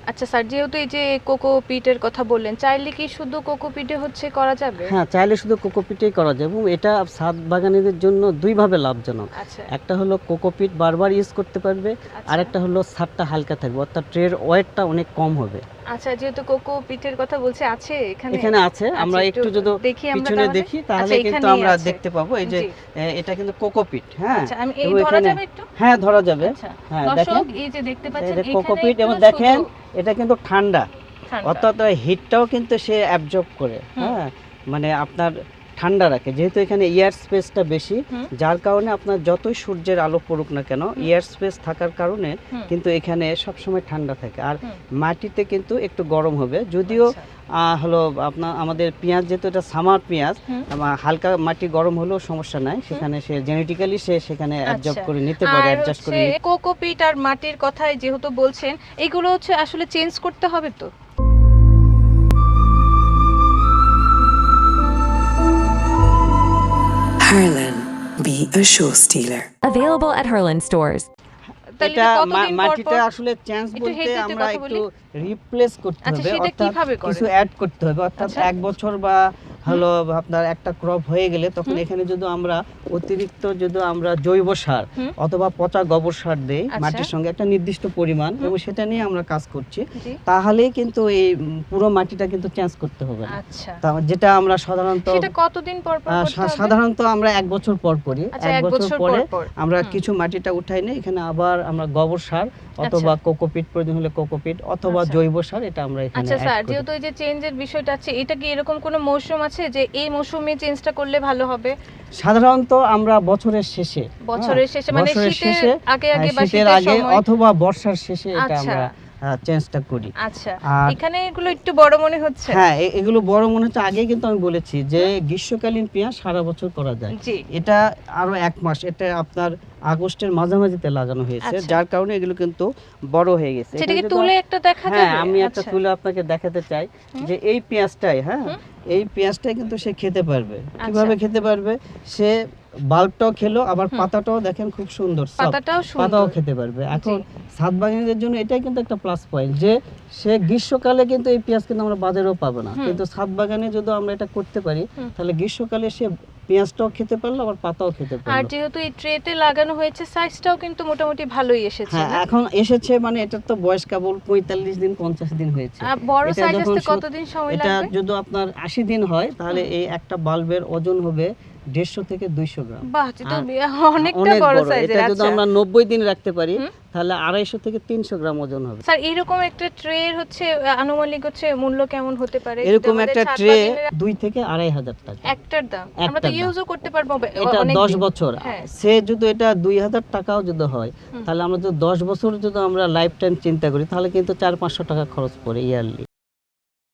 আচ্ছা স্যার, যেহেতু এই যে কোকোপিটের কথা বললেন, চাইলে কি শুধু কোকোপিটে হচ্ছে করা যাবে? হ্যাঁ, চাইলে শুধু কোকোপিটেই করা যায় এবং এটা ছাদ বাগানীদের জন্য দুইভাবে লাভজনক। আচ্ছা একটা হলো কোকোপিট বারবার ইউজ করতে পারবে, আচ্ছা আরেকটা হলো ছাদটা হালকা থাকবে, অর্থাৎ ট্রের ওয়েটটা অনেক কম হবে। আচ্ছা, যেহেতু কোকোপিটের কথা বলছে, আছে এখানে? এখানে আছে, আমরা আচ্ছা, একটু যদি দেখি আমরা পিছনে তাহলে। দেখি তাহলে আচ্ছা, কিন্তু এখানেই আমরা আছে। দেখতে পাবো এই যে জি। এটা কিন্তু কোকোপিট। হ্যাঁ, আচ্ছা, আমি এই এবং ধরা এখানে যাবে একটু? হ্যাঁ ধরা যাবে। আচ্ছা হ্যাঁ দেখেন, দর্শক, এই যে দেখতে এই পাচ্ছেন যে এখানে কোকোপিট, এবং একটু দেখেন শুধু এটা কিন্তু ঠান্ডা, ঠান্ডা। অর্থাৎ হিটটাও কিন্তু সে অ্যাবজর্ব করে। হ্যাঁ, মানে আপনার ঠান্ডা রাখে, যেহেতু এখানে এয়ার স্পেসটা বেশি, হুম। যার কারণে আপনার যতই সূর্যের আলো পড়ুক না কেন, এয়ার স্পেস থাকার কারণে হুম। কিন্তু এখানে সবসময় ঠান্ডা থাকে। আর হুম। মাটিতে কিন্তু একটু গরম হবে, যদিও আচ্ছা। হলো আপনার আমাদের পেঁয়াজ, যেহেতু এটা সামার পেঁয়াজ, হুম। হালকা মাটি গরম হলেও সমস্যা নাই, সেখানে সে জেনেটিক্যালি সে সেখানে অ্যাবজর্ব আচ্ছা। করে নিতে পারে, আর অ্যাডজাস্ট করে হচ্ছে কোকোপিট আর মাটির কথাই যেহেতু বলছেন, এগুলো হচ্ছে আসলে চেঞ্জ করতে হবে তো? Harlan, be a show stealer. Available at Herland stores. তাহলে এটা কতদিন পর মাটিটা পর? আসলে চেঞ্জ একটু বলতে হেঁটে হেঁটে আমরা কথা একটু বলি। রিপ্লেস করতে আচ্ছা, হবে, সেটা অর্থাৎ কিভাবে করেন? কিছু অ্যাড করতে হবে, অর্থাৎ আচ্ছা। এক বছর বা হলো আপনার একটা ক্রপ হয়ে গেলে তখন এখানে যদি আমরা অতিরিক্ত যদি আমরা জৈব সার হুম। অথবা পচা গোবর সার দেই আচ্ছা। মাটির সঙ্গে একটা নির্দিষ্ট পরিমাণ, এবং সেটা নিয়ে আমরা কাজ করছি, জি। তাহলেই কিন্তু এই পুরো মাটিটা কিন্তু চেঞ্জ করতে হবে না। আচ্ছা, যেটা আমরা সাধারণত সেটা কতদিন পর পর করতে হবে? সাধারণত আমরা এক বছর পর করি। আচ্ছা, এক এক বছর বছর পরে পর পর। আমরা হুম। কিছু মাটিটা উঠাই নিয়ে এখানে আবার আমরা গোবর সার অথবা কোকোপিট, প্রয়োজন হলে কোকোপিট অথবা আচ্ছা। জৈব সার, এটা আমরা এখানে আচ্ছা add স্যার, করি। যেহেতু এই যে চেঞ্জের বিষয়টা আছে, এটা কি এরকম কোনো মৌসুম আছে যে এই মৌসুমে চেঞ্জটা করলে ভালো হবে? সাধারণত আমরা বছরের শেষে, বছরের শেষে, মানে বছরের শীতের শেষে, আগে আগে বা শীতের শীতের আগে সময়? অথবা বর্ষার শেষে এটা আচ্ছা। আমরা চেঞ্জটা করি। আচ্ছা, আর এখানে এগুলো একটু বড় মনে হচ্ছে। হ্যাঁ, এগুলো বড় মনে হচ্ছে। আগে কিন্তু আমি বলেছি যে গ্রীষ্মকালীন পেঁয়াজ সারা বছর করা যায়। জি। এটা আরো এক মাস, এটা আপনার আগস্টের মাঝামাঝিতে লাগানো হয়েছে, আচ্ছা। যার কারণে এগুলো কিন্তু বড় হয়ে গেছে। সেটা এখানে কি যদি তুলে একটা দেখা যাবে? হ্যাঁ, আমি একটা আচ্ছা। তুলে আপনাকে দেখাতে চাই যে এই পেঁয়াজটাই, হ্যাঁ, এই পেঁয়াজটাই কিন্তু সে খেতে পারবে। কিভাবে খেতে পারবে? সে বাল্বটাও খেলো, আবার পাতাটাও দেখেন খুব সুন্দর, soft, পাতাটাও সুন্দর। পাতাও খেতে পারবে। এখন ছাদ বাগানীদের জন্য এটাই কিন্তু একটা প্লাস পয়েন্ট যে সে গ্রীষ্মকালে কিন্তু এই পেঁয়াজ কিন্তু আমরা বাজারেও পাবো না, কিন্তু ছাদ বাগানে যদি আমরা এটা করতে পারি তাহলে গ্রীষ্মকালে সে পেঁয়াজটাও খেতে পারলো, আবার পাতাও খেতে আর পারলো। যেহেতু এই ট্রেতে লাগানো হয়েছে, সাইজটাও কিন্তু মোটামুটি ভালোই এসেছে হ্যাঁ, না? এখন এসেছে, মানে এটার তো বয়স কেবল 45 দিন 50 দিন হয়েছে। আর বড় এটা সাইজ যখন আসতে কতদিন সময় এটা লাগবে? যদি আপনার 80 দিন হয় তাহলে এই একটা বাল্বের ওজন হবে 150 থেকে 200 গ্রাম। বাহ, এটা তো অনেকটা অনেক বড় বড়। সাইজের। এটা যদি আচ্ছা আমরা 90 দিন রাখতে পারি তাহলে 250 থেকে 300 গ্রাম ওজন হবে। স্যার, এরকম একটা ট্রের হচ্ছে আনুমানিক হচ্ছে মূল্য কেমন হতে পারে? এরকম আমাদের একটা ছাদ ট্রে বাগানেরা 2 থেকে 2500 টাকা। একটার দাম আমরা তো একটার দাম। ইউজও করতে পারবো এটা অনেক 10 দিন। বছর। হ্যাঁ। সে যদি এটা 2000 টাকাও যদি হয় তাহলে আমরা যদি 10 বছর যদি আমরা লাইফ টাইম চিন্তা করি তাহলে কিন্তু 400-500 টাকা খরচ পড়ে ইয়ারলি।